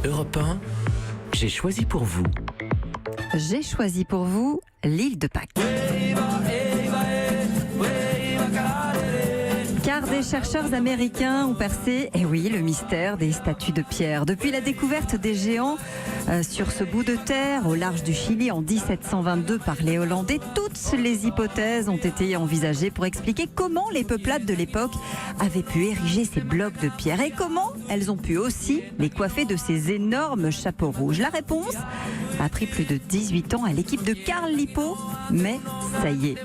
Europe 1, j'ai choisi pour vous. J'ai choisi pour vous l'île de Pâques. Car des chercheurs américains ont percé, le mystère des statues de pierre. Depuis la découverte des géants sur ce bout de terre au large du Chili en 1722 par les Hollandais, toutes les hypothèses ont été envisagées pour expliquer comment les peuplades de l'époque avaient pu ériger ces blocs de pierre et comment elles ont pu aussi les coiffer de ces énormes chapeaux rouges. La réponse a pris plus de 18 ans à l'équipe de Carl Lippo, mais ça y est.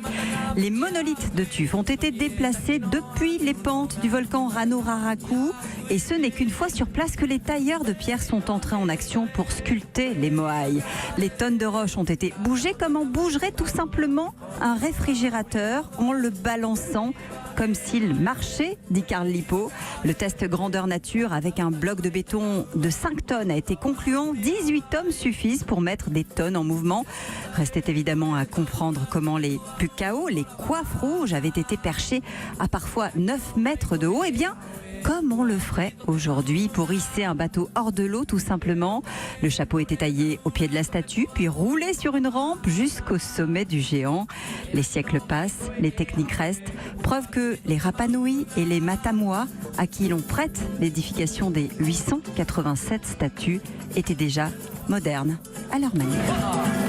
Les monolithes de tuf ont été déplacés depuis les pentes du volcan Rano-Raraku et ce n'est qu'une fois sur place que les tailleurs de pierre sont entrés en action pour sculpter les moaïs. Les tonnes de roches ont été bougées comme on bougerait tout simplement un réfrigérateur en le balançant comme s'il marchait, dit Carl Lippo. Le test grandeur nature avec un bloc de béton de 5 tonnes a été concluant. 18 hommes suffisent pour mettre des tonnes en mouvement. Restait évidemment à comprendre comment les pukao, les coiffes rouges, avaient été perchées à parfois 9 mètres de haut. Eh bien, comme on le ferait aujourd'hui pour hisser un bateau hors de l'eau tout simplement. Le chapeau était taillé au pied de la statue, puis roulé sur une rampe jusqu'au sommet du géant. Les siècles passent, les techniques restent. Preuve que les Rapa Nui et les Matamoa, à qui l'on prête l'édification des 887 statues, étaient déjà modernes à leur manière.